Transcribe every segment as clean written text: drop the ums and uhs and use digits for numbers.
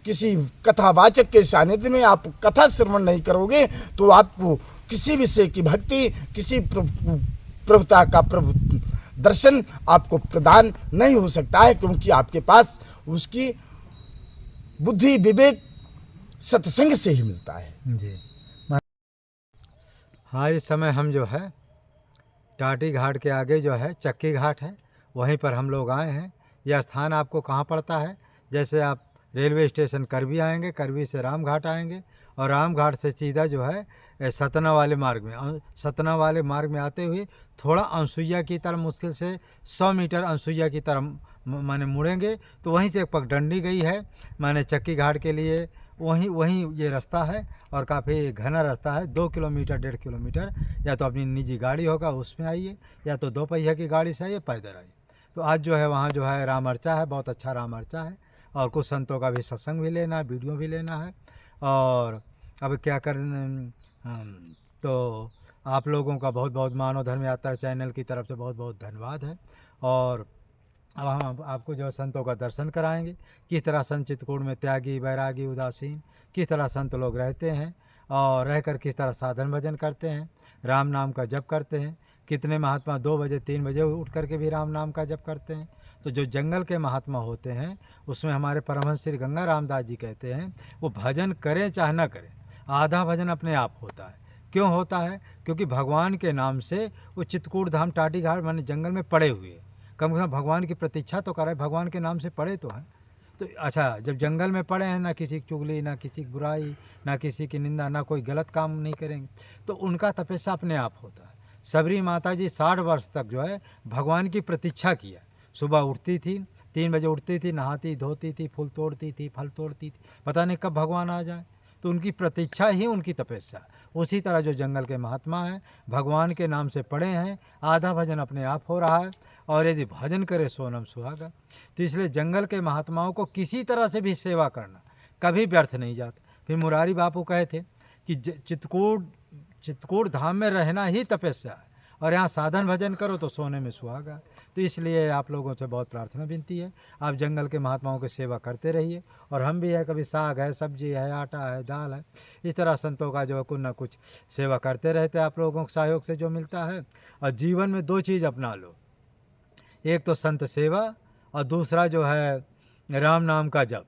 किसी कथावाचक के सानिध्य में आप कथा श्रवण नहीं करोगे तो आपको किसी विषय की भक्ति, किसी प्रभुता का प्रभु दर्शन आपको प्रदान नहीं हो सकता है, क्योंकि आपके पास उसकी बुद्धि विवेक सत्संग से ही मिलता है जी। हाँ, इस समय हम जो है टाटी घाट के आगे जो है चक्की घाट है, वहीं पर हम लोग आए हैं। यह स्थान आपको कहाँ पड़ता है? जैसे आप रेलवे स्टेशन करवी आएंगे, करवी से राम घाट आएंगे और राम घाट से सीधा जो है सतना वाले मार्ग में, सतना वाले मार्ग में आते हुए थोड़ा अनसुईया की तरफ मुश्किल से 100 मीटर अनसुईया की तरफ माने मुड़ेंगे तो वहीं से एक पगडंडी गई है माने चक्की घाट के लिए, वहीं ये रास्ता है और काफ़ी घना रास्ता है, 2 किलोमीटर 1.5 किलोमीटर। या तो अपनी निजी गाड़ी होगा उसमें आइए, या तो 2 पहिया की गाड़ी से आइए, पैदल आइए। तो आज जो है वहाँ जो है राम अर्चा है, बहुत अच्छा राम अर्चा है और कुछ संतों का भी सत्संग भी लेना है, वीडियो भी लेना है। और अब क्या करें, तो आप लोगों का बहुत बहुत मानव धर्म यात्रा चैनल की तरफ से बहुत बहुत धन्यवाद है। और अब हम आपको जो संतों का दर्शन कराएंगे, किस तरह संत चित्रकूट में त्यागी, बैरागी, उदासीन किस तरह संत लोग रहते हैं और रहकर किस तरह साधन भजन करते हैं, राम नाम का जप करते हैं। कितने महात्मा 2 बजे 3 बजे उठ करके भी राम नाम का जप करते हैं। तो जो जंगल के महात्मा होते हैं उसमें हमारे परमहंस श्री गंगा रामदास जी कहते हैं वो भजन करें चाहे न करें, आधा भजन अपने आप होता है। क्यों होता है? क्योंकि भगवान के नाम से वो चित्रकूट धाम टाटी घाट माने जंगल में पड़े हुए हैं, कम से कम भगवान की प्रतीक्षा तो करे, भगवान के नाम से पढ़े तो हैं। तो अच्छा, जब जंगल में पड़े हैं, ना किसी की चुगली, ना किसी की बुराई, ना किसी की निंदा, ना कोई गलत काम नहीं करेंगे, तो उनका तपस्या अपने आप होता है। सबरी माता जी 60 वर्ष तक जो है भगवान की प्रतीक्षा किया। सुबह उठती थी, 3 बजे उठती थी, नहाती धोती थी, फूल तोड़ती थी, फल तोड़ती थी, पता नहीं कब भगवान आ जाए। तो उनकी प्रतीक्षा ही उनकी तपस्या। उसी तरह जो जंगल के महात्मा हैं भगवान के नाम से पढ़े हैं, आधा भजन अपने आप हो रहा है और यदि भजन करे सोनम सुहागा। तो इसलिए जंगल के महात्माओं को किसी तरह से भी सेवा करना कभी व्यर्थ नहीं जाता। फिर मुरारी बापू कहे थे कि चित्रकूट धाम में रहना ही तपस्या है और यहाँ साधन भजन करो तो सोने में सुहागा। तो इसलिए आप लोगों से बहुत प्रार्थना विनती है, आप जंगल के महात्माओं की सेवा करते रहिए। और हम भी है, कभी साग है, सब्जी है, आटा है, दाल है, इस तरह संतों का जो है कुछ ना कुछ सेवा करते रहते हैं आप लोगों के सहयोग से जो मिलता है। और जीवन में 2 चीज़ अपना लो, एक तो संत सेवा और दूसरा जो है राम नाम का जप।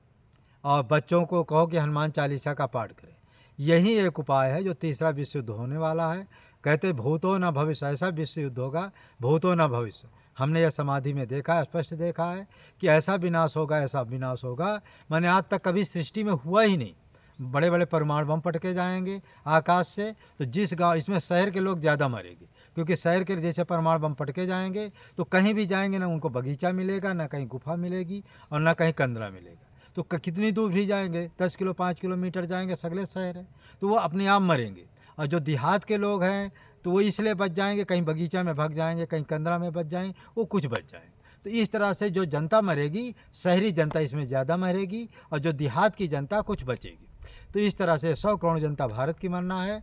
और बच्चों को कहो कि हनुमान चालीसा का पाठ करें, यही एक उपाय है जो तीसरा विश्व युद्ध होने वाला है। कहते भूतो न भविष्य, ऐसा विश्व युद्ध होगा, भूतो न भविष्य। हमने यह समाधि में देखा है, स्पष्ट देखा है कि ऐसा विनाश होगा, ऐसा विनाश होगा मैंने आज तक कभी सृष्टि में हुआ ही नहीं। बड़े बड़े परमाणु बम पटके जाएंगे आकाश से, तो जिस गाँव, इसमें शहर के लोग ज़्यादा मरेंगे, क्योंकि शहर के जैसे परमाणु बम पटके जाएंगे तो कहीं भी जाएंगे ना उनको बगीचा मिलेगा, ना कहीं गुफा मिलेगी और ना कहीं कंदरा मिलेगा। तो कितनी दूर भी जाएंगे, 10 किलो 5 किलोमीटर जाएंगे, सगले शहर है, तो वो अपने आप मरेंगे। और जो देहात के लोग हैं तो वो इसलिए बच जाएंगे, कहीं बगीचा में भाग जाएंगे, कहीं कंदरा में बच जाएंगे, वो कुछ बच जाएंगे। तो इस तरह से जो जनता मरेगी, शहरी जनता इसमें ज़्यादा मरेगी और जो देहात की जनता कुछ बचेगी। तो इस तरह से 100 करोड़ जनता भारत की मरना है,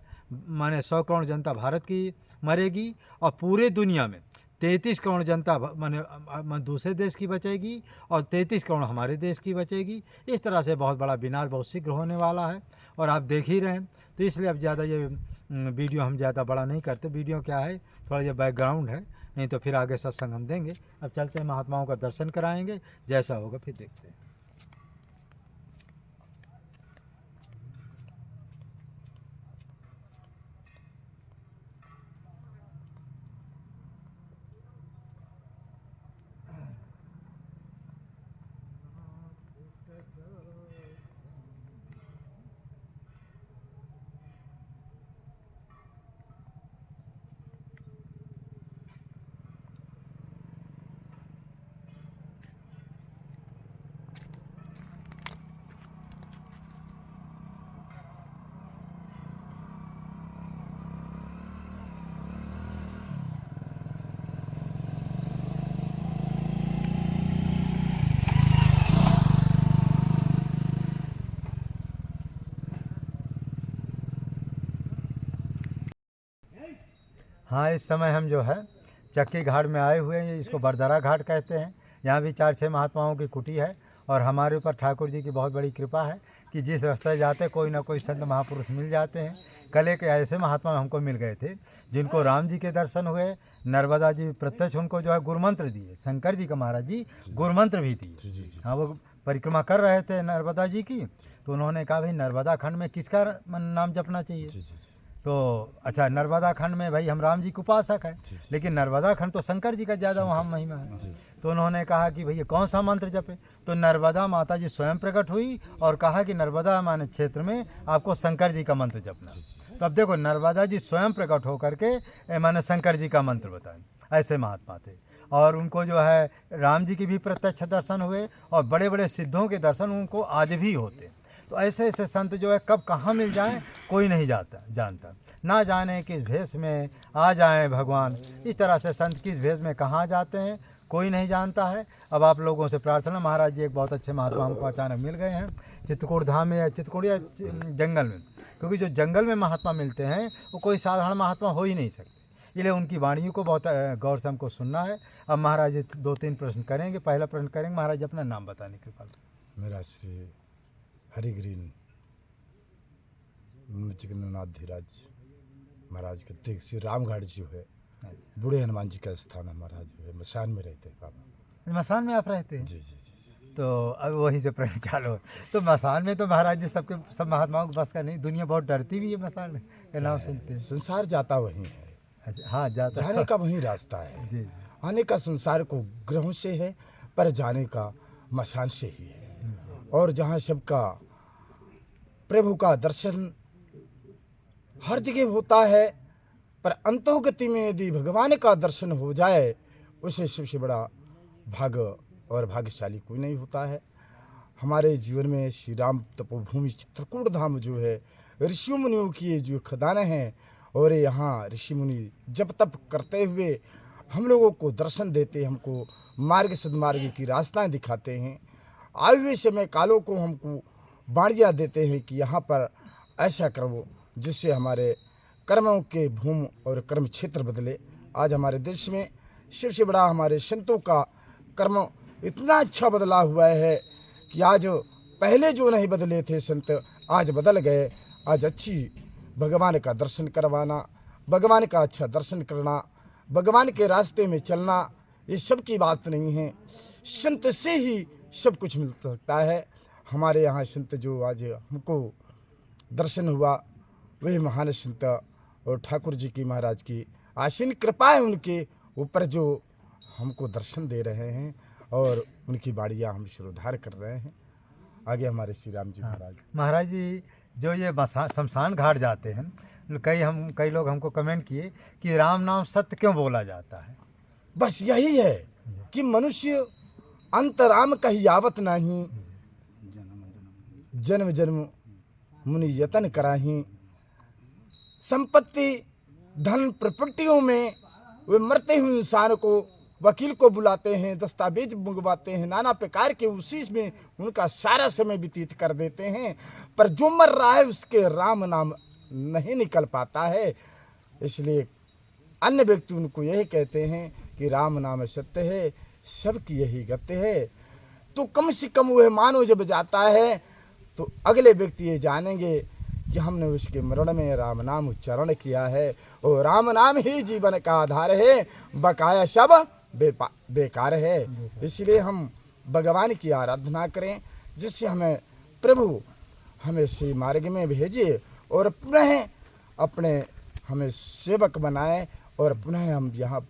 माने 100 करोड़ जनता भारत की मरेगी और पूरे दुनिया में 33 करोड़ जनता माने दूसरे देश की बचेगी और 33 करोड़ हमारे देश की बचेगी। इस तरह से बहुत बड़ा विनाश बहुत शीघ्र होने वाला है और आप देख ही रहे हैं। तो इसलिए अब ज़्यादा ये वीडियो हम ज़्यादा बड़ा नहीं करते। वीडियो क्या है, थोड़ा ये बैकग्राउंड है, नहीं तो फिर आगे सत्संग हम देंगे। अब चलते हैं, महात्माओं का दर्शन कराएंगे, जैसा होगा फिर देखते हैं। हाँ, इस समय हम जो है चक्की घाट में आए हुए हैं, इसको बरदरा घाट कहते हैं। यहाँ भी 4-6 महात्माओं की कुटी है और हमारे ऊपर ठाकुर जी की बहुत बड़ी कृपा है कि जिस रास्ते जाते कोई ना कोई संत महापुरुष मिल जाते हैं। कल एक ऐसे महात्मा हमको मिल गए थे जिनको राम जी के दर्शन हुए, नर्मदा जी प्रत्यक्ष उनको जो है गुरुमंत्र दिए, शंकर जी का महाराज जी गुरुमंत्र भी दिए। हाँ, वो परिक्रमा कर रहे थे नर्मदा जी की, तो उन्होंने कहा भाई नर्मदा खंड में किसका नाम जपना चाहिए। तो अच्छा, नर्मदा खंड में भाई हम राम जी के उपासक है, लेकिन नर्मदा खंड तो शंकर जी का ज़्यादा वहाँ महिमा है। तो उन्होंने कहा कि भैया कौन सा मंत्र जपे, तो नर्मदा माता जी स्वयं प्रकट हुई और कहा कि नर्मदा माने क्षेत्र में आपको शंकर जी का मंत्र जपना। तो अब देखो, नर्मदा जी स्वयं प्रकट होकर के माने शंकर जी का मंत्र बताएं, ऐसे महात्मा थे। और उनको जो है राम जी के भी प्रत्यक्ष दर्शन हुए और बड़े बड़े सिद्धों के दर्शन उनको आज भी होते। तो ऐसे ऐसे संत जो है कब कहाँ मिल जाएं कोई नहीं जानता, ना जाने किस भेष में आ जाएं भगवान। इस तरह से संत किस भेष में कहाँ जाते हैं कोई नहीं जानता है। अब आप लोगों से प्रार्थना, महाराज जी एक बहुत अच्छे महात्मा हमको अचानक मिल गए हैं चित्रकूट धाम में या चित्रकूट या जंगल में, क्योंकि जो जंगल में महात्मा मिलते हैं वो कोई साधारण महात्मा हो ही नहीं सकते, इसलिए उनकी वाणियों को बहुत गौर से हमको सुनना है। अब महाराज जी 2-3 प्रश्न करेंगे। पहला प्रश्न करेंगे, महाराज जी अपना नाम बताने के बाद। मेरा श्री हरिग्रीन चिकनाथ धीराज महाराज के देख श्री रामगढ़ जी है, बूढ़े हनुमान जी का स्थान है। महाराज जो है मसान में रहते हैं बाबा। मसान में आप रहते हैं? जी जी जी। तो अब वहीं से प्रश्न चालू। तो मसान में तो महाराज जी सब महात्माओं को बस का नहीं, दुनिया बहुत डरती भी है मसान में के नाम सुनते हैं। संसार जाता वहीं है। अच्छा, हाँ, जाता जाने का वहीं रास्ता है। जी। आने का संसार को ग्रहों से है, पर जाने का मसान से ही है। और जहाँ सबका प्रभु का दर्शन हर जगह होता है, पर अंतोगति में यदि भगवान का दर्शन हो जाए उसे सबसे बड़ा भाग्य और भाग्यशाली कोई नहीं होता है। हमारे जीवन में श्री राम तपोभूमि चित्रकूट धाम जो है ऋषि मुनियों की जो खदानें हैं, और यहाँ ऋषि मुनि जब तप करते हुए हम लोगों को दर्शन देते, हमको मार्ग सदमार्ग की रास्ताएं दिखाते हैं। आए हुए समय कालों को हमको बाणियाँ देते हैं कि यहाँ पर ऐसा करो जिससे हमारे कर्मों के भूमि और कर्म क्षेत्र बदले। आज हमारे देश में सबसे बड़ा हमारे संतों का कर्म इतना अच्छा बदला हुआ है कि आज पहले जो नहीं बदले थे संत आज बदल गए। आज अच्छी भगवान का दर्शन करवाना, भगवान का अच्छा दर्शन करना, भगवान के रास्ते में चलना, ये सब की बात नहीं है। संत से ही सब कुछ मिल सकता है। हमारे यहाँ संत जो आज हमको दर्शन हुआ वही महान संत और ठाकुर जी की महाराज की आशीन कृपा है उनके ऊपर, जो हमको दर्शन दे रहे हैं और उनकी बाड़ियाँ हम श्रोधार कर रहे हैं। आगे हमारे श्री राम जी महाराज। महाराज जी जो ये शमशान घाट जाते हैं, कई लोग हमको कमेंट किए कि राम नाम सत्य क्यों बोला जाता है। बस यही है कि मनुष्य अंतराम कही आवत नहीं, जन्म जन्म मुनि यतन कराही। संपत्ति धन प्रॉपर्टियों में वे मरते हुए इंसान को वकील को बुलाते हैं, दस्तावेज मंगवाते हैं, नाना प्रकार के उसी में उनका सारा समय व्यतीत कर देते हैं, पर जो मर रहा है उसके राम नाम नहीं निकल पाता है। इसलिए अन्य व्यक्ति उनको यही कहते हैं कि राम नाम सत्य है, सबकी यही गत्य है। तो कम से कम वह मानो जब जाता है तो अगले व्यक्ति ये जानेंगे कि हमने उसके मरण में राम नाम उच्चारण किया है, और राम नाम ही जीवन का आधार है, बकाया सब बेकार है। इसलिए हम भगवान की आराधना करें जिससे हमें प्रभु हमें सही मार्ग में भेजे और पुनः अपने हमें सेवक बनाए, और पुनः हम यहाँ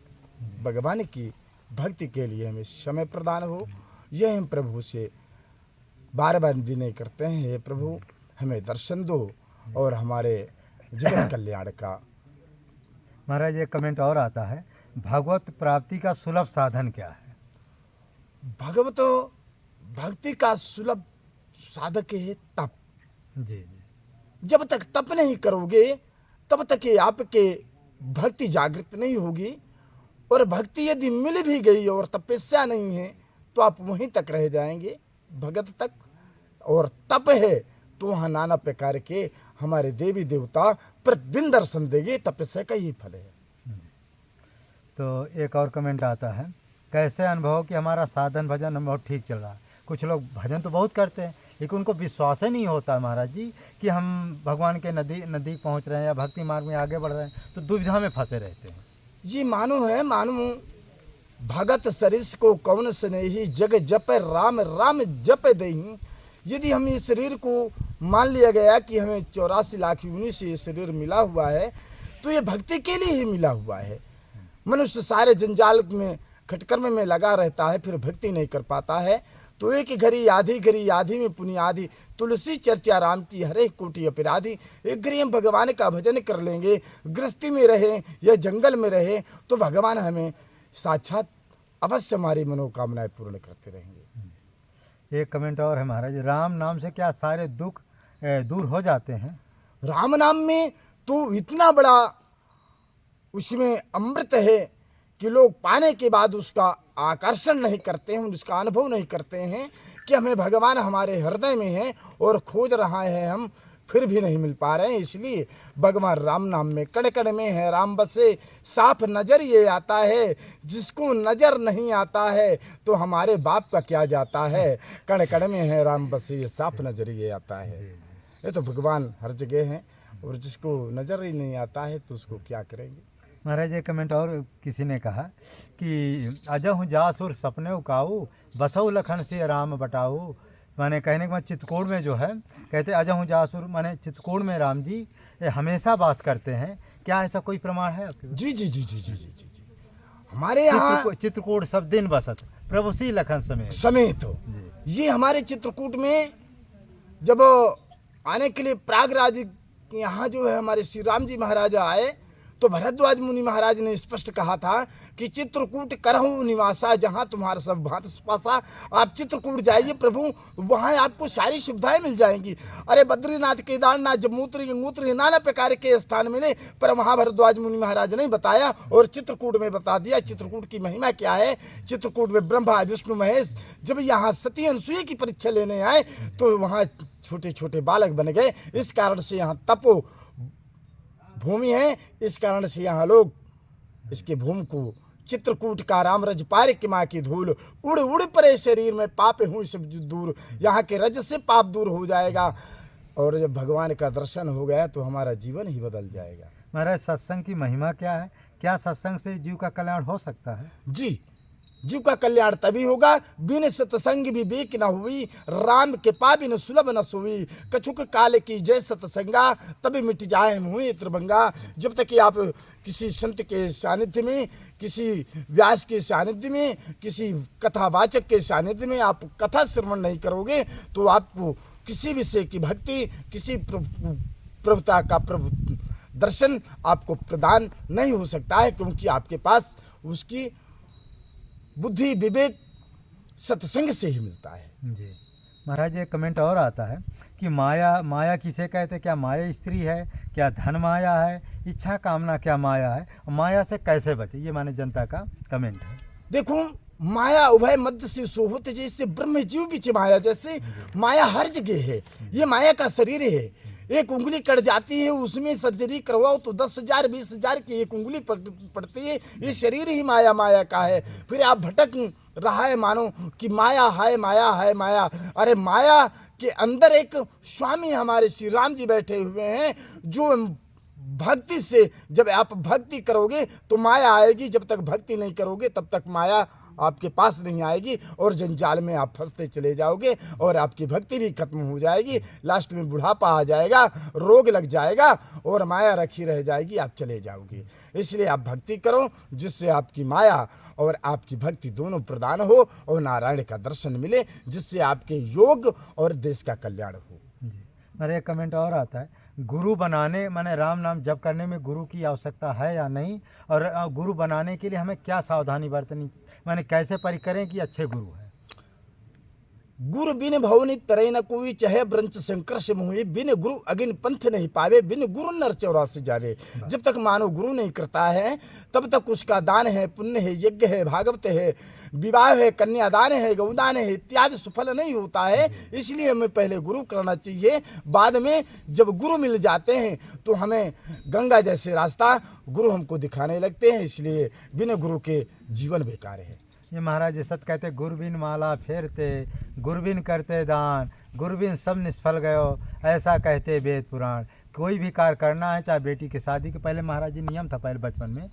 भगवान की भक्ति के लिए हमें समय प्रदान हो। यह हम प्रभु से बार बार विनय करते हैं, हे प्रभु हमें दर्शन दो और हमारे जीवन कल्याण का। महाराज एक कमेंट और आता है, भगवत प्राप्ति का सुलभ साधन क्या है। भगवत भक्ति का सुलभ साधक है तप। जी। जब तक तप नहीं करोगे तब तक ये आपके भक्ति जागृत नहीं होगी, और भक्ति यदि मिल भी गई और तपस्या नहीं है तो आप वहीं तक रह जाएंगे भगत तक। और तप है तो वहाँ नाना प्रकार के हमारे देवी देवता प्रतिदिन दर्शन देंगे, तपस्या का ही फल है। तो एक और कमेंट आता है, कैसे अनुभव कि हमारा साधन भजन बहुत ठीक चल रहा है। कुछ लोग भजन तो बहुत करते हैं, लेकिन उनको विश्वास ही नहीं होता महाराज जी कि हम भगवान के नज़दीक पहुंच रहे हैं या भक्ति मार्ग में आगे बढ़ रहे हैं, तो दुविधा में फंसे रहते हैं। ये मानो है, मानो भगत सरिस को कौन स्नेही जग जप राम राम जप दही। यदि हम इस शरीर को मान लिया गया कि हमें 84 लाख योनि से ये शरीर मिला हुआ है, तो ये भक्ति के लिए ही मिला हुआ है। मनुष्य सारे जंजाल में खटकर्म में लगा रहता है, फिर भक्ति नहीं कर पाता है। तो एक घड़ी आधी में पुनि आधी, तुलसी चर्चा राम की हरे कोटि अपराधी। एक घड़ी हम भगवान का भजन कर लेंगे, गृहस्थी में रहे या जंगल में रहे, तो भगवान हमें साक्षात अवश्य हमारी मनोकामनाएं पूर्ण करते रहेंगे। एक कमेंट और है महाराज, राम नाम से क्या सारे दुख दूर हो जाते हैं? राम नाम में तो इतना बड़ा उसमें अमृत है कि लोग पाने के बाद उसका आकर्षण नहीं करते हैं, उसका अनुभव नहीं करते हैं कि हमें भगवान हमारे हृदय में है और खोज रहा है, हम फिर भी नहीं मिल पा रहे हैं। इसलिए भगवान राम नाम में कण कण में है राम बसे, साफ नज़र ये आता है। जिसको नज़र नहीं आता है तो हमारे बाप का क्या जाता है। कण कण में है राम बसे, साफ नज़र ये आता है। ये तो भगवान हर जगह हैं, और जिसको नज़र ही नहीं आता है तो उसको क्या करेंगे। महाराज एक कमेंट और किसी ने कहा कि अजहु जासुर सपने उकाऊ, बसऊ लखन से राम बटाऊ। माने कहने के बाद चित्रकूट में जो है कहते अजहु जासुर, माने चित्रकूट में राम जी हमेशा वास करते हैं। क्या ऐसा कोई प्रमाण है आपके? जी जी जी जी जी जी जी जी हमारे यहाँ चित्रकूट सब दिन बसत प्रभु श्री लखन समेत हो। ये हमारे चित्रकूट में जब आने के लिए प्रयागराज यहाँ जो है हमारे श्री राम जी महाराजा आए, तो भरद्वाज मुनि महाराज ने स्पष्ट कहा था कि चित्रकूट करहु निवासा, जहाँ तुम्हारा सब भांत सुपासा। आप चित्रकूट जाइए प्रभु, वहाँ आपको सारी सुविधाएं मिल जाएंगी। अरे बद्रीनाथ, केदारनाथ, जमुत्री, गंगोत्री नाना प्रकार के स्थान मिले, पर वहाँ भरद्वाज मुनि महाराज ने बताया और चित्रकूट में बता दिया। चित्रकूट की महिमा क्या है। चित्रकूट में ब्रह्मा विष्णु महेश जब यहाँ सती अनुसुईया की परीक्षा लेने आए तो वहाँ छोटे छोटे बालक बन गए। इस कारण से यहाँ तपो भूमि है, इस कारण से यहाँ लोग इसके भूमि को चित्रकूट का राम रज पार की माँ की धूल, उड़ उड़ परे शरीर में पाप हुई सब दूर। यहाँ के रज से पाप दूर हो जाएगा, और जब भगवान का दर्शन हो गया तो हमारा जीवन ही बदल जाएगा। महाराज सत्संग की महिमा क्या है? क्या सत्संग से जीव का कल्याण हो सकता है? जी, जीव का कल्याण तभी होगा बिन सत्संग विवेक न हुई, राम के पाबिन सुलभ न सोई। कछुक काल की जय सत्संगा, तभी मिट जाए मुँह त्रिभंगा। जब तक कि आप किसी संत के सानिध्य में, किसी व्यास के सानिध्य में, किसी कथावाचक के सानिध्य में आप कथा श्रवण नहीं करोगे, तो आपको किसी विषय की भक्ति, किसी प्रभुता का प्रभु दर्शन आपको प्रदान नहीं हो सकता है, क्योंकि आपके पास उसकी बुद्धि विवेक सत्संग से ही मिलता है। जी महाराज एक कमेंट और आता है कि माया किसे कहते? क्या माया स्त्री है? क्या धन माया है? इच्छा कामना क्या माया है? माया से कैसे बचे? ये माने जनता का कमेंट है। देखो, माया उभय मध्य से सोहत, जैसे ब्रह्म जीव बीच माया, जैसे माया हर जगह है। ये माया का शरीर है। एक उंगली कट जाती है, उसमें सर्जरी करवाओ तो 10,000 20,000 की एक उंगली पड़ती है। ये शरीर ही माया का है। फिर आप भटक रहा है मानो कि माया है माया है माया। अरे माया के अंदर एक स्वामी हमारे श्री राम जी बैठे हुए हैं, जो भक्ति से, जब आप भक्ति करोगे तो माया आएगी, जब तक भक्ति नहीं करोगे तब तक माया आपके पास नहीं आएगी, और जंजाल में आप फंसते चले जाओगे और आपकी भक्ति भी खत्म हो जाएगी। लास्ट में बुढ़ापा आ जाएगा, रोग लग जाएगा और माया रखी रह जाएगी, आप चले जाओगे। इसलिए आप भक्ति करो जिससे आपकी माया और आपकी भक्ति दोनों प्रदान हो और नारायण का दर्शन मिले, जिससे आपके योग और देश का कल्याण हो। जी मेरे एक कमेंट और आता है, गुरु बनाने माने राम नाम जप करने में गुरु की आवश्यकता है या नहीं? और गुरु बनाने के लिए हमें क्या सावधानी बरतनी, माने कैसे परिकरें कि अच्छे गुरु हैं? गुरु बिन भवनि तरय न कोई, चाहे ब्रंच संकर्ष मोहि। बिन गुरु अगिन पंथ नहीं पावे, बिन गुरु नर 84 जावे। जब तक मानव गुरु नहीं करता है तब तक उसका दान है, पुण्य है, यज्ञ है, भागवत है, विवाह है, कन्यादान है, गौदान है इत्यादि सुफल नहीं होता है। इसलिए हमें पहले गुरु करना चाहिए। बाद में जब गुरु मिल जाते हैं तो हमें गंगा जैसे रास्ता गुरु हमको दिखाने लगते हैं। इसलिए बिना गुरु के जीवन बेकार है। ये महाराज ये सत कहते गुरबिन माला फेरते, गुरबिन करते दान, गुरबिन सब निष्फल गयो, ऐसा कहते वेद पुराण। कोई भी कार्य करना है, चाहे बेटी की शादी के पहले महाराज जी नियम था पहले बचपन में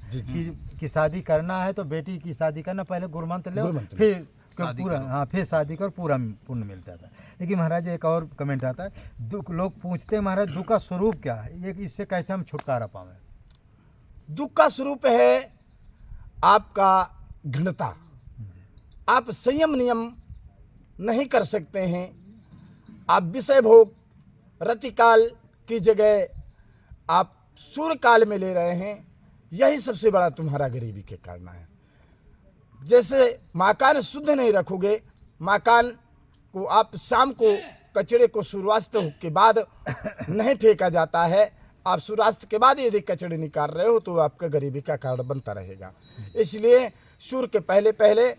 कि शादी करना है तो बेटी की शादी करना पहले गुरुमंत्र लो, फिर पूरा, हाँ, फिर शादी कर पूरा पुण्य मिलता था। लेकिन महाराज एक और कमेंट आता है, दुख लोग पूछते हैं महाराज दुख का स्वरूप क्या है, ये इससे कैसे हम छुटकारा पाएं? दुख का स्वरूप है आपका घृणता। आप संयम नियम नहीं कर सकते हैं, आप विषय भोग रतिकाल की जगह आप सूर्य काल में ले रहे हैं, यही सबसे बड़ा तुम्हारा गरीबी के कारण है। जैसे मकान शुद्ध नहीं रखोगे, मकान को आप शाम को कचरे को सूर्यास्त के बाद नहीं फेंका जाता है, आप सूर्यास्त के बाद यदि कचरे निकाल रहे हो तो आपका गरीबी का कारण बनता रहेगा। इसलिए सूर्य के पहले पहले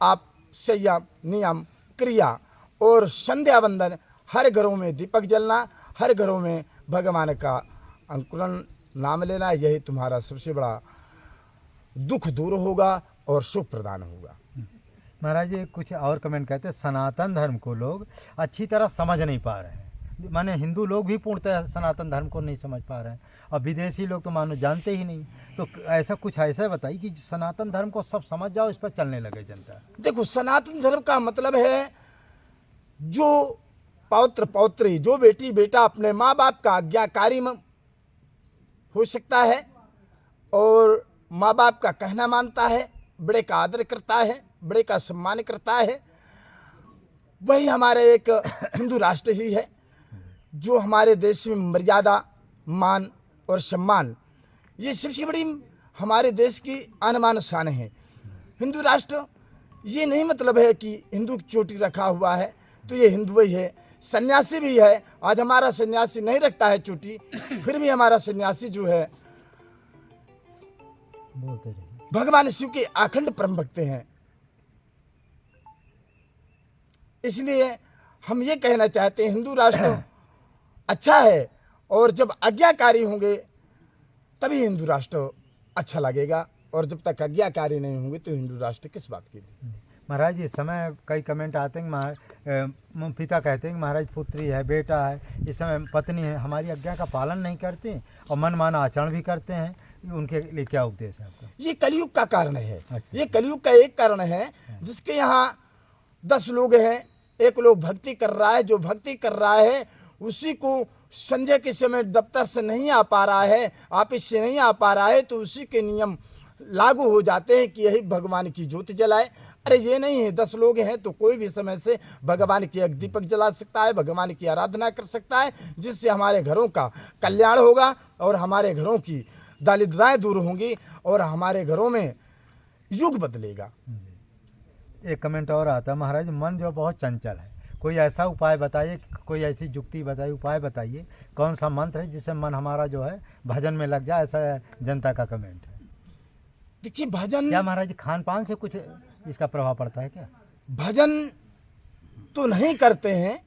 आप संयम नियम क्रिया और संध्या वंदन, हर घरों में दीपक जलना, हर घरों में भगवान का अंकुरण नाम लेना, यही तुम्हारा सबसे बड़ा दुख दूर होगा और सुख प्रदान होगा। महाराज जी कुछ और कमेंट कहते हैं, सनातन धर्म को लोग अच्छी तरह समझ नहीं पा रहे हैं, माने हिंदू लोग भी पूर्णतः सनातन धर्म को नहीं समझ पा रहे हैं और विदेशी लोग तो मानो जानते ही नहीं। तो ऐसा कुछ ऐसा बताइए कि सनातन धर्म को सब समझ जाओ, इस पर चलने लगे जनता। देखो, सनातन धर्म का मतलब है जो पौत्र पौत्री, जो बेटी बेटा अपने माँ बाप का आज्ञाकारी हो सकता है और माँ बाप का कहना मानता है, बड़े का आदर करता है, बड़े का सम्मान करता है, वही हमारे एक हिंदू राष्ट्र ही है जो हमारे देश में मर्यादा, मान और सम्मान, ये सबसे बड़ी हमारे देश की आन बान शान है। हिंदू राष्ट्र ये नहीं मतलब है कि हिंदू चोटी रखा हुआ है तो ये हिंदू ही है। सन्यासी भी है, आज हमारा सन्यासी नहीं रखता है चोटी, फिर भी हमारा सन्यासी जो है बोलते रहिए भगवान शिव के अखंड परम भक्त हैं। इसलिए हम ये कहना चाहते हैं हिंदू राष्ट्र अच्छा है और जब आज्ञाकारी होंगे तभी हिंदू राष्ट्र अच्छा लगेगा, और जब तक आज्ञाकारी नहीं होंगे तो हिंदू राष्ट्र किस बात के लिए। महाराज इस समय कई कमेंट आते हैं, पिता कहते हैं कि महाराज पुत्री है, बेटा है, इस समय पत्नी है, हमारी आज्ञा का पालन नहीं करते और मनमाना आचरण भी करते हैं, उनके लिए क्या उपदेश है आपका? ये कलयुग का कारण है। अच्छा। ये कलयुग का एक कारण है जिसके यहाँ 10 लोग हैं, एक लोग भक्ति कर रहा है, जो भक्ति कर रहा है उसी को संजय के समय दफ्तर से नहीं आ पा रहा है, ऑफिस से नहीं आ पा रहा है, तो उसी के नियम लागू हो जाते हैं कि यही भगवान की ज्योति जलाए। अरे ये नहीं है, 10 लोग हैं तो कोई भी समय से भगवान की एक दीपक जला सकता है, भगवान की आराधना कर सकता है, जिससे हमारे घरों का कल्याण होगा और हमारे घरों की दारिद्र्यताएं दूर होंगी और हमारे घरों में युग बदलेगा। एक कमेंट और आता है, महाराज मन जो बहुत चंचल है, कोई ऐसा उपाय बताइए, कोई ऐसी जुक्ति बताइए, उपाय बताइए, कौन सा मंत्र है जिससे मन हमारा जो है भजन में लग जाए, ऐसा जनता का कमेंट है। देखिए, भजन क्या महाराज जी खान पान से कुछ इसका प्रभाव पड़ता है क्या? भजन तो नहीं करते हैं,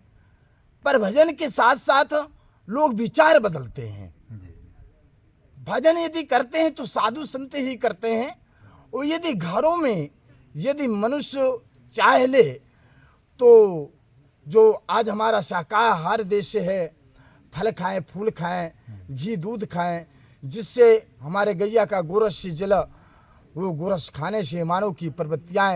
पर भजन के साथ साथ लोग विचार बदलते हैं। भजन यदि करते हैं तो साधु संत ही करते हैं, और यदि घरों में यदि मनुष्य चाह ले तो जो आज हमारा शाकाहार देश है, फल खाएं, फूल खाएं, घी दूध खाएं, जिससे हमारे गैया का गोरस से जल, वो गोरस खाने से मानव की प्रवृत्तियाँ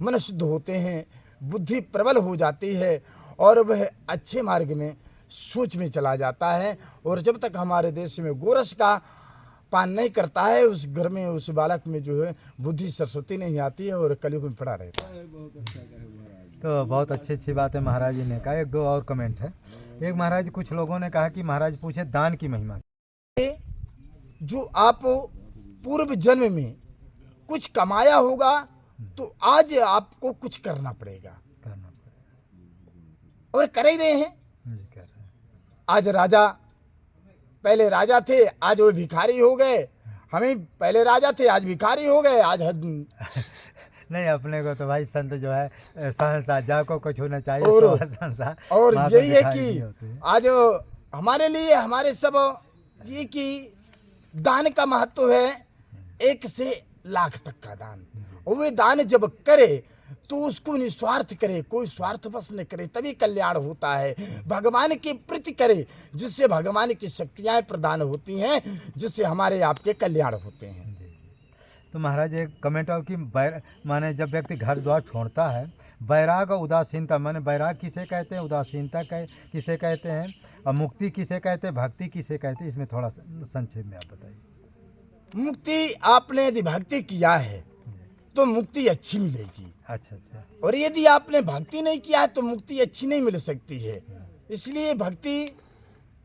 मन शुद्ध होते हैं, बुद्धि प्रबल हो जाती है और वह अच्छे मार्ग में सोच में चला जाता है। और जब तक हमारे देश में गोरस का पान नहीं करता है, उस घर में उस बालक में जो है बुद्धि सरस्वती नहीं आती है और कलयुग में पड़ा रहता है। तो बहुत अच्छी बात है महाराज जी ने कहा। एक दो और कमेंट है। एक महाराज कुछ लोगों ने कहा कि महाराज पूछे दान की महिमा। जो आप पूर्व जन्म में कुछ कमाया होगा तो आज आपको कुछ करना पड़ेगा और कर ही रहे हैं। आज राजा, पहले राजा थे आज वो भिखारी हो गए, हमें पहले राजा थे आज भिखारी हो गए। आज नहीं, अपने को तो भाई संत जो है सहसा जाको को छूना चाहिए और यही है कि आज हमारे लिए हमारे सब ये कि दान का महत्व है 1 से लाख तक का दान, और वे दान जब करे तो उसको निस्वार्थ करे, कोई स्वार्थ बस न करे, तभी कल्याण होता है। भगवान के प्रति करे, जिससे भगवान की शक्तियाँ प्रदान होती हैं, जिससे हमारे आपके कल्याण होते हैं। तो महाराज एक कमेंट और कि माने जब व्यक्ति घर द्वार छोड़ता है, बैराग और उदासीनता, माने बैराग किसे कहते हैं, उदासीनता किसे कहते हैं, और मुक्ति किसे कहते हैं, भक्ति किसे कहते हैं, इसमें थोड़ा संक्षेप में आप बताइए। मुक्ति, आपने यदि भक्ति किया है तो मुक्ति अच्छी मिलेगी। अच्छा। और यदि आपने भक्ति नहीं किया है तो मुक्ति अच्छी नहीं मिल सकती है। इसलिए भक्ति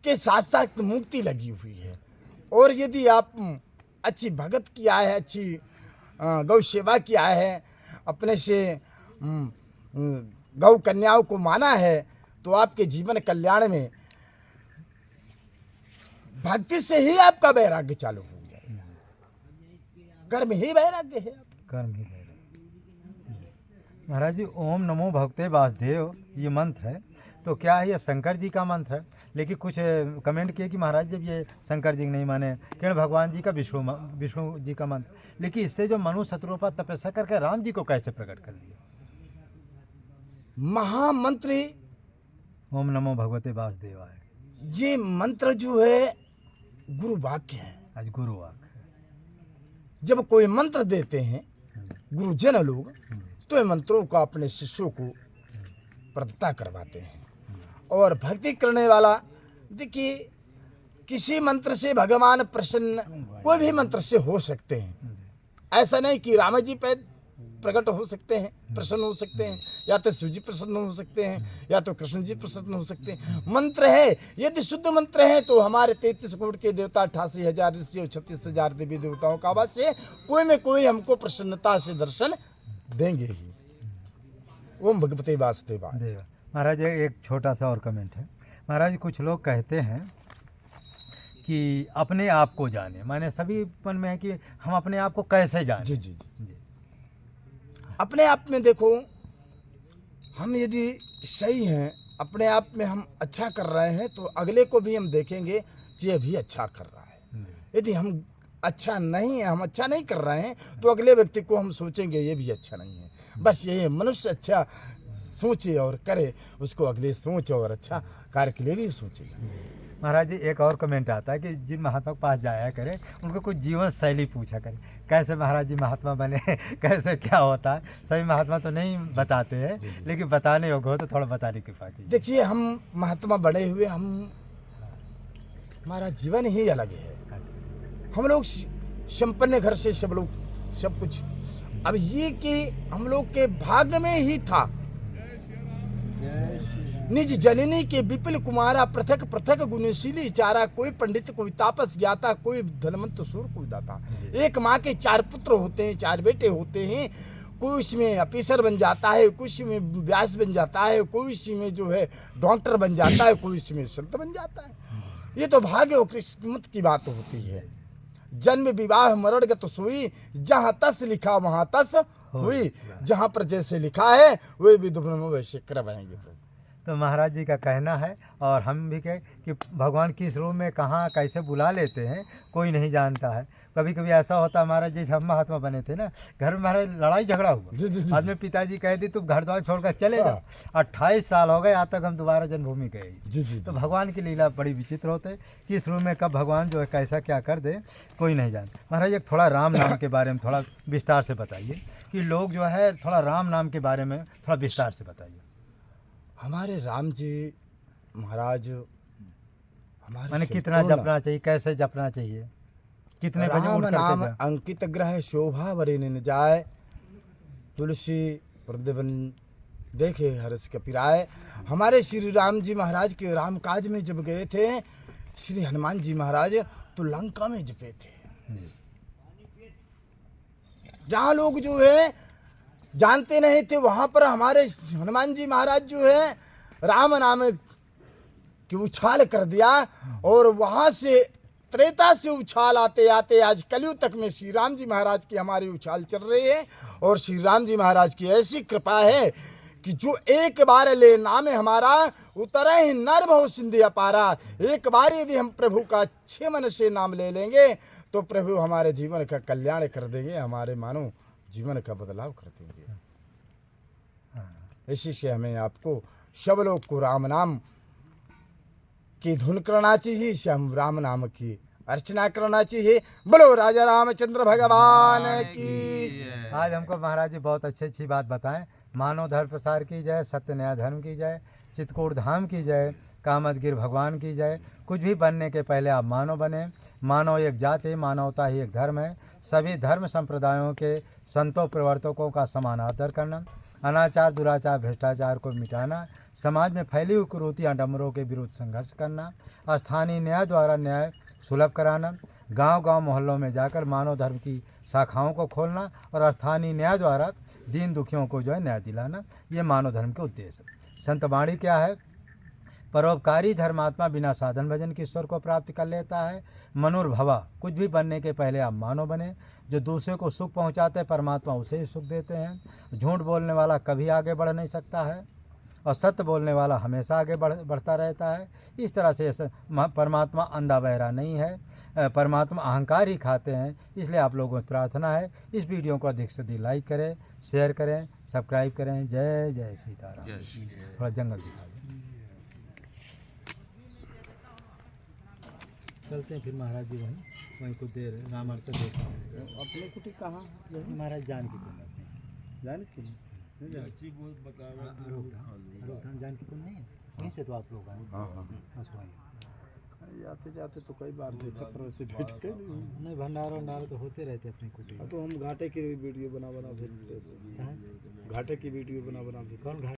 के साथ साथ मुक्ति लगी हुई है। और यदि आप अच्छी भगत किया है, अच्छी गौ सेवा किया है, अपने से गौ कन्याओं को माना है, तो आपके जीवन कल्याण में भक्ति से ही आपका वैराग्य चालू हो जाएगा। कर्म ही वैराग्य है। कर्म ही वैराग्य। महाराज जी, ओम नमो भगवते वासुदेव ये मंत्र है, तो क्या है ये शंकर जी का मंत्र है? लेकिन कुछ कमेंट किए कि महाराज जब ये शंकर जी नहीं माने, किरण भगवान जी का विष्णु जी का मंत्र, लेकिन इससे जो मनु शत्रु पर तपस्या करके राम जी को कैसे प्रकट कर लिया? महामंत्र ओम नमो भगवते वासुदेवाय, ये मंत्र जो है गुरु वाक्य है। आज गुरु वाक्य है। जब कोई मंत्र देते हैं गुरुजन लोग, तो ये मंत्रों को अपने शिष्यों को प्रदत्ता करवाते हैं। और भक्ति करने वाला, देखिए किसी मंत्र से भगवान प्रसन्न कोई भी मंत्र से हो सकते हैं। ऐसा नहीं कि राम जी पे प्रकट हो सकते हैं, प्रसन्न हो सकते हैं, या तो शिव जी प्रसन्न हो सकते हैं, या तो कृष्ण जी प्रसन्न हो सकते हैं। मंत्र है, यदि शुद्ध मंत्र है तो हमारे 33 करोड़ के देवता, 88,000 ऋषि और 36,000 देवी देवताओं का आवाज से कोई में कोई हमको प्रसन्नता से दर्शन देंगे ही। ओम भगवते वासुदेवाय। महाराज एक छोटा सा और कमेंट है। महाराज कुछ लोग कहते हैं कि अपने आप को जाने, माने सभी मन में है कि हम अपने आप को कैसे जाने। जी जी जी। अपने आप में देखो, हम यदि सही हैं, अपने आप में हम अच्छा कर रहे हैं, तो अगले को भी हम देखेंगे कि ये भी अच्छा कर रहा है। यदि हम अच्छा नहीं है, हम अच्छा नहीं कर रहे हैं, तो अगले व्यक्ति को हम सोचेंगे ये भी अच्छा नहीं है। बस ये मनुष्य अच्छा सोचे और करे, उसको अगले सोच और अच्छा कार्य के लिए भी सोचेगा। महाराज जी एक और कमेंट आता है कि जिन महात्मा के पास जाया करें उनको कुछ जीवन शैली पूछा करें, कैसे महाराज जी महात्मा बने, कैसे क्या होता है। सभी महात्मा तो नहीं बताते हैं, लेकिन बताने योग्य हो तो थोड़ा बताने की कृपा कीजिए। देखिए, हम महात्मा बने हुए, हमारा जीवन ही अलग है। हम लोग संपन्न घर से सब लोग सब कुछ, अब ये कि हम लोग के भाग्य में ही था। निज जननी के विपिल कुमारा, पृथक पृथक गुणशीली चारा, कोई पंडित कोई तापस ज्ञाता, कोई धनवंत सूर कोई दाता। एक माँ के 4 पुत्र होते हैं, 4 बेटे होते हैं। कोई इसमें ऑफिसर बन जाता है, कोई इसमें व्यास बन जाता है, कोई इसमें जो है डॉक्टर बन जाता है, कोई इसमें संत बन जाता है। ये तो भाग्य और किस्मत की बात होती है। जन्म विवाह मरण गत सोई, जहाँ तस लिखा वहाँ तस हुई। जहाँ पर जैसे लिखा है वे भी दुनिया वैसे करवाएंगे। तो महाराज जी का कहना है, और हम भी कहें कि भगवान किस रूप में कहाँ कैसे बुला लेते हैं कोई नहीं जानता है। कभी कभी ऐसा होता है महाराज, जैसे हम महात्मा बने थे ना, घर में हमारे लड़ाई झगड़ा हुआ, आज में पिताजी कह दी तुम घर द्वार छोड़कर चले जाओ। 28 साल हो गए, आज तक हम दोबारा जन्मभूमि गए। तो भगवान की लीला बड़ी विचित्र होते है, किस रूप में कब भगवान जो है कैसा क्या कर दे कोई नहीं जानता। महाराज एक थोड़ा राम नाम के बारे में थोड़ा विस्तार से बताइए, कि लोग जो है थोड़ा राम नाम के बारे में थोड़ा विस्तार से बताइए। हमारे राम जी महाराज हमारे माने कितना जपना चाहिए, कैसे जपना चाहिए, कितने बजे राम उठ करके नाम जाए? अंकित ग्रह शोभा वरे न जाए, तुलसी वृंदावन देखे हर्ष कपिराए। हमारे श्री राम जी महाराज के राम काज में जब गए थे श्री हनुमान जी महाराज, तो लंका में जपे थे। जहाँ लोग जो है जानते नहीं थे, वहाँ पर हमारे हनुमान जी महाराज जो है राम नाम की उछाल कर दिया। और वहाँ से त्रेता से उछाल आते आते आज कलयुग तक में श्री राम जी महाराज की हमारी उछाल चल रही है। और श्री राम जी महाराज की ऐसी कृपा है कि जो एक बार ले नाम हमारा, उतरे ही नर भव सिंधु अपारा। एक बार यदि हम प्रभु का अच्छे मन से नाम ले लेंगे तो प्रभु हमारे जीवन का कल्याण कर देंगे, हमारे मानो जीवन का बदलाव कर देंगे। इसी से हमें आपको सब लोग को राम नाम की धुन करना चाहिए, इसे हम राम नाम की अर्चना करना चाहिए। बोलो राजा रामचंद्र भगवान की। आज हमको महाराज जी बहुत अच्छी बात बताएं। मानव धर्म प्रसार की जय, सत्य न्याय धर्म की जय, चित्रकूट धाम की जय, कामदगिर भगवान की जय। कुछ भी बनने के पहले आप मानव बने। मानव एक जाति, मानवता ही एक धर्म है। सभी धर्म संप्रदायों के संतों प्रवर्तकों का समान आदर करना, अनाचार दुराचार भ्रष्टाचार को मिटाना, समाज में फैली हुई कुरीतियाँ डमरों के विरुद्ध संघर्ष करना, स्थानीय न्याय द्वारा न्याय सुलभ कराना, गांव-गांव मोहल्लों में जाकर मानव धर्म की शाखाओं को खोलना और स्थानीय न्याय द्वारा दीन दुखियों को जो है न्याय दिलाना, ये मानव धर्म के उद्देश्य है। संत वाणी क्या है? परोपकारी धर्मात्मा बिना साधन भजन के ईश्वर को प्राप्त कर लेता है। मनुर्भवा, कुछ भी बनने के पहले आप मानव बने। जो दूसरे को सुख पहुंचाते हैं परमात्मा उसे ही सुख देते हैं। झूठ बोलने वाला कभी आगे बढ़ नहीं सकता है और सत्य बोलने वाला हमेशा आगे बढ़ता रहता है। इस तरह से परमात्मा अंधा बहरा नहीं है, परमात्मा अहंकार ही खाते हैं। इसलिए आप लोगों से प्रार्थना है इस वीडियो को अधिक से अधिक लाइक करें, शेयर करें, सब्सक्राइब करें। जय जय सीताराम। थोड़ा जंगल दिखा दें। चलते हैं फिर महाराज जी वहीं कुछ देर रामार्चन देखा अपने कुटी कहाँ महाराज जानकी कुंड जानकी आरोग्यधाम जानकी कुंड नहीं है, वहीं से तो आप लोग आए। हाँ बस वहीं आते जाते तो कई बार देखा पर वैसे भेंट के नहीं। भंडारा तो होते रहते अपनी कुटी में। तो हम घाटे की वीडियो बना भेजते, घाटे की वीडियो बना भेजते। कौन घाट?